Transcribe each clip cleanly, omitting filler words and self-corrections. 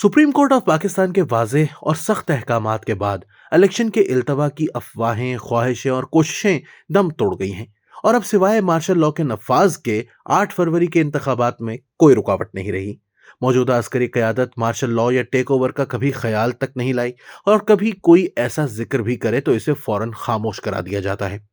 Supreme court of Pakistan के वाज़ेह और सख्त अहकामात के बाद इलेक्शन के इल्तवा की अफवाहें, ख्वाहिशें और कोशिशें दम तोड़ गई हैं और अब सिवाय मार्शल लॉ के नफाज के 8 फरवरी के इंतखाबात में कोई रुकावट नहीं रही। मौजूदा अस्करी क़यादत मार्शल लॉ या टेक ओवर का कभी ख्याल तक नहीं लाई और कभी कोई ऐसा जिक्र भी करे तो इसे फौरन खामोश करा दिया जाता है।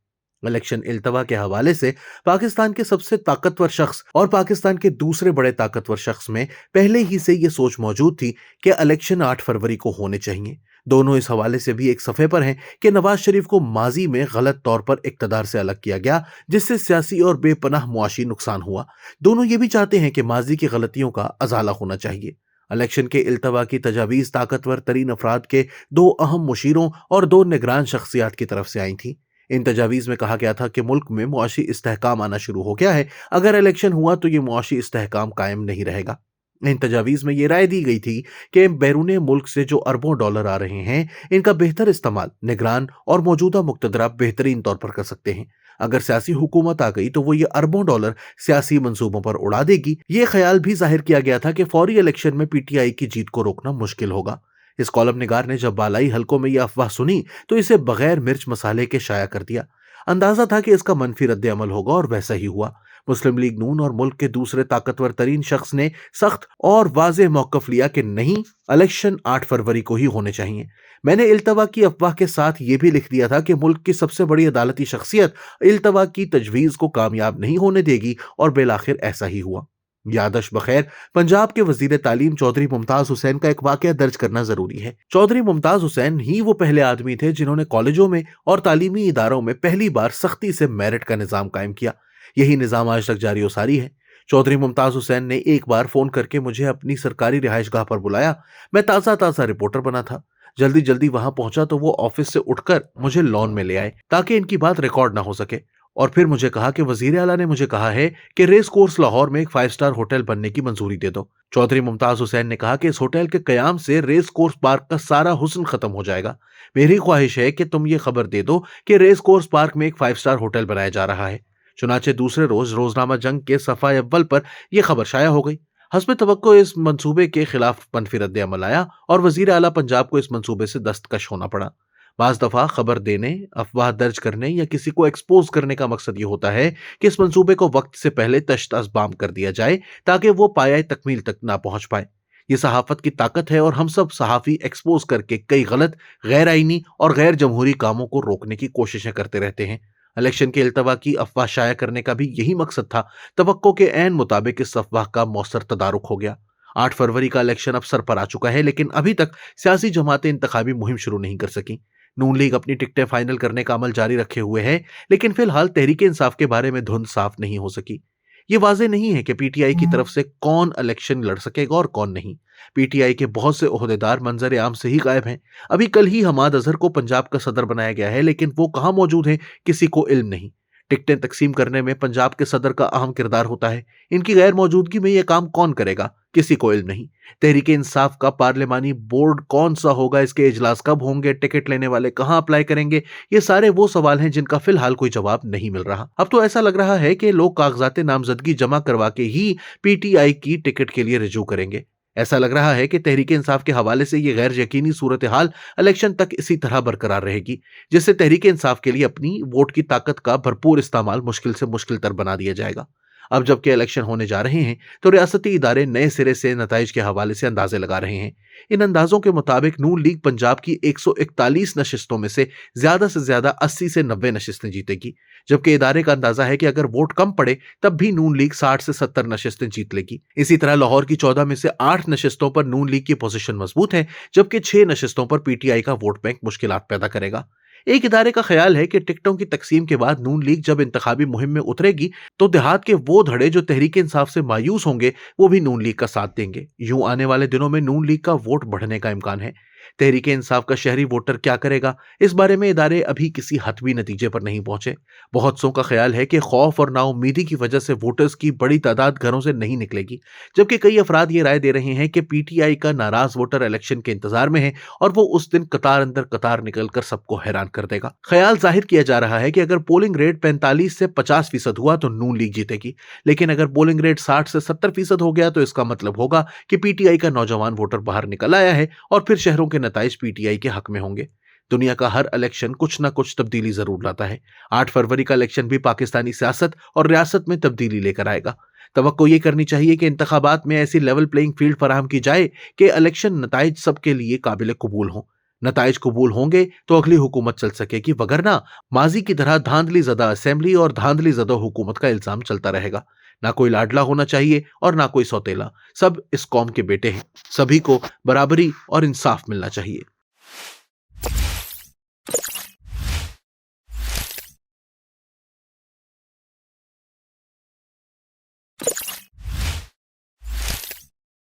इलेक्शन इल्तवा के हवाले से पाकिस्तान के सबसे ताकतवर शख्स और पाकिस्तान के दूसरे बड़े ताकतवर शख्स में पहले ही से ये सोच मौजूद थी कि इलेक्शन 8 फरवरी को होने चाहिए। दोनों इस हवाले से भी एक सफ़े पर हैं कि नवाज शरीफ को माजी में गलत तौर पर इक़्तिदार से अलग किया गया, जिससे सियासी और बेपनाह मुआशी नुकसान हुआ। दोनों ये भी चाहते हैं कि माजी की गलतियों का अजाला होना चाहिए। इलेक्शन के इल्तवा की तजावीज़ ताकतवर तरीन अफराद के 2 अहम मुशीरों और 2 निगरान शख्सियात की तरफ से आई थी। इन तजावीज़ में कहा गया था कि मुल्क में मुआशी इस्तेहकाम आना शुरू हो गया है, अगर इलेक्शन हुआ तो ये मुआशी इस्तेहकाम कायम नहीं रहेगा। इन तजावीज़ में ये राय दी गई थी कि बैरून मुल्क से जो अरबों डॉलर आ रहे हैं, इनका बेहतर इस्तेमाल निगरान और मौजूदा मुक़्तदरा बेहतरीन तौर पर कर सकते हैं। अगर सियासी हुकूमत आ गई तो वो ये अरबों डॉलर सियासी मंसूबों पर उड़ा देगी। ये ख्याल भी जाहिर किया गया था कि फौरी इलेक्शन में पीटीआई की जीत को रोकना मुश्किल होगा। इस कॉलम निगार ने जब बालाई हलकों में यह अफवाह सुनी तो इसे बगैर मिर्च मसाले के शाया कर दिया। अंदाजा था कि इसका मनफी रद्द अमल होगा और वैसा ही हुआ। मुस्लिम लीग नून और मुल्क के दूसरे ताकतवर तरीन शख्स ने सख्त और वाज़ेह मौक़िफ़ लिया कि नहीं, इलेक्शन 8 फरवरी को ही होने चाहिए। मैंने इल्तवा की अफवाह के साथ ये भी लिख दिया था कि मुल्क की सबसे बड़ी अदालती शख्सियत इल्तवा की तजवीज़ को कामयाब नहीं होने देगी और बिलाखिर ऐसा ही हुआ। यादश बखैर, पंजाब के वजीर तालीम चौधरी मुमताज हुसैन का एक वाकया दर्ज करना जरूरी है। चौधरी मुमताज हुसैन ही वो पहले आदमी थे जिन्होंने कॉलेजों में और तालीमी इदारों में पहली बार सख्ती से मेरिट का निज़ाम कायम किया। यही निज़ाम आज तक जारी सारी है। चौधरी मुमताज हुसैन ने एक बार फोन करके मुझे अपनी सरकारी रिहाइशगाह पर बुलाया। मैं ताज़ा रिपोर्टर बना था। जल्दी जल्दी वहां पहुंचा तो वो ऑफिस से उठकर मुझे लॉन में ले आए ताकि इनकी बात रिकॉर्ड ना हो सके, और फिर मुझे कहा कि वजीर आला ने मुझे कहा है कि रेस कोर्स लाहौर में एक 5 स्टार होटल बनने की मंजूरी दे दो। चौधरी मुमताज हुसैन ने कहा कि इस होटल के कयाम से रेस कोर्स पार्क का सारा हुस्न खत्म हो जाएगा। मेरी ख्वाहिश है कि तुम ये खबर दे दो कि रेस कोर्स पार्क में एक 5 स्टार होटल बनाया जा रहा है। चुनाचे दूसरे रोज रोजनामा जंग के सफ़ा अव्वल पर यह खबर शाया हो गई। हस्ब तवक्को इस मंसूबे के खिलाफ मनफी रद्द अमल आया और वजीर आला पंजाब को इस मंसूबे से दस्तकश होना पड़ा। बाज़ दफ़ा खबर देने, अफवाह दर्ज करने या किसी को एक्सपोज करने का मकसद ये होता है कि इस मंसूबे को वक्त से पहले तश्त-अज़बाम कर दिया जाए ताकि वो पाया तकमील तक ना पहुंच पाए। ये सहाफत की ताकत है और हम सब सहाफ़ी एक्सपोज करके कई गलत, गैर आईनी और गैर जमहूरी कामों को रोकने की कोशिशें करते रहते हैं। इलेक्शन के इल्तवा की अफवाह शाया करने का भी यही मकसद था। तवक्को के ऐन मुताबिक इस अफवाह का मौसर तदारुक हो गया। 8 फरवरी का इलेक्शन अब सर पर आ चुका है, लेकिन अभी तक सियासी जमातें इंतखाबी मुहिम शुरू नहीं कर सकी। नून लीग अपनी टिकटें फाइनल करने का अमल जारी रखे हुए है, लेकिन फिलहाल तहरीक इंसाफ के बारे में धुंध साफ नहीं हो सकी। ये वाजे नहीं है कि पीटीआई की तरफ से कौन इलेक्शन लड़ सकेगा और कौन नहीं। पीटीआई के बहुत से ओहदेदार मंजर आम से ही गायब हैं। अभी कल ही हमाद अजहर को पंजाब का सदर बनाया गया है, लेकिन वो कहाँ मौजूद हैं किसी को इल्म नहीं। टिकटें तकसीम करने में पंजाब के सदर का अहम किरदार होता है। इनकी गैर मौजूदगी में यह काम कौन करेगा, किसी को इल्म नहीं। तहरीक इंसाफ का पार्लिमानी बोर्ड कौन सा होगा, इसके इजलास कब होंगे, टिकट लेने वाले कहां अप्लाई करेंगे, ये सारे वो सवाल हैं जिनका फिलहाल कोई जवाब नहीं मिल रहा। अब तो ऐसा लग रहा है कि लोग कागजात नामजदगी जमा करवा के ही पीटीआई की टिकट के लिए रिजू करेंगे। ऐसा लग रहा है कि तहरीक इंसाफ के हवाले से ये गैर यकीनी सूरत हाल इलेक्शन तक इसी तरह बरकरार रहेगी, जिससे तहरीक इंसाफ के लिए अपनी वोट की ताकत का भरपूर इस्तेमाल मुश्किल से मुश्किल तर बना दिया जाएगा। अब जबकि इलेक्शन होने जा रहे हैं तो रियासती इदारे नए सिरे से नताइज के हवाले से अंदाजे लगा रहे हैं। इन अंदाजों के मुताबिक नून लीग पंजाब की 141 नशिस्तों में से ज्यादा 80 से 90 नशिस्तें जीतेगी, जबकि इदारे का अंदाजा है कि अगर वोट कम पड़े तब भी नून लीग 60 से 70 नशिस्तें जीत लेगी। इसी तरह लाहौर की 14 में से 8 नशिस्तों पर नून लीग की पोजीशन मजबूत है, जबकि 6 नशिस्तों पर पीटीआई का वोट बैंक मुश्किलात पैदा करेगा। एक इदारे का ख्याल है कि टिकटों की तकसीम के बाद नून लीग जब इंतखाबी मुहिम में उतरेगी तो देहात के वो धड़े जो तहरीक इंसाफ से मायूस होंगे वो भी नून लीग का साथ देंगे। यूं आने वाले दिनों में नून लीग का वोट बढ़ने का इम्कान है। तहरीक इंसाफ का शहरी वोटर क्या करेगा, इस बारे में इदारे अभी किसी हतमी नतीजे पर नहीं पहुंचे। बहुत सौ का ख्याल है कि खौफ और नाउम्मीदी की वजह से वोटर्स की बड़ी तादाद घरों से नहीं निकलेगी, जबकि कई अफराद ये राय दे रहे हैं कि पीटीआई का नाराज वोटर इलेक्शन के इंतजार में है और वो उस दिन कतार अंदर कतार निकलकर सबको हैरान कर देगा। ख्याल जाहिर किया जा रहा है कि अगर पोलिंग रेट 45 से 50% हुआ तो नून लीग जीतेगी, लेकिन अगर पोलिंग रेट 60 से 70% हो गया तो इसका मतलब होगा कि पीटीआई का नौजवान वोटर बाहर निकल आया है और फिर शहरों के नताइज पीटीआई के हक में होंगे। दुनिया का हर इलेक्शन कुछ ना कुछ तब्दीली जरूर लाता है। 8 फरवरी का इलेक्शन भी पाकिस्तानी सियासत और रियासत में तब्दीली लेकर आएगा। तवक्को ये करनी चाहिए कि इंतखाबात में ऐसी लेवल प्लेइंग फील्ड फराहम की जाए कि इलेक्शन नताइज सबके लिए काबिल कबूल हों। नताइज कबूल होंगे तो अगली हुकूमत चल सकेगी, वगरना माजी की तरह धांधली ज़दा असेंबली और धांधली ज़दा हुकूमत का इल्जाम चलता रहेगा। ना कोई लाडला होना चाहिए और ना कोई सौतेला, सब इस कौम के बेटे हैं। सभी को बराबरी और इंसाफ मिलना चाहिए।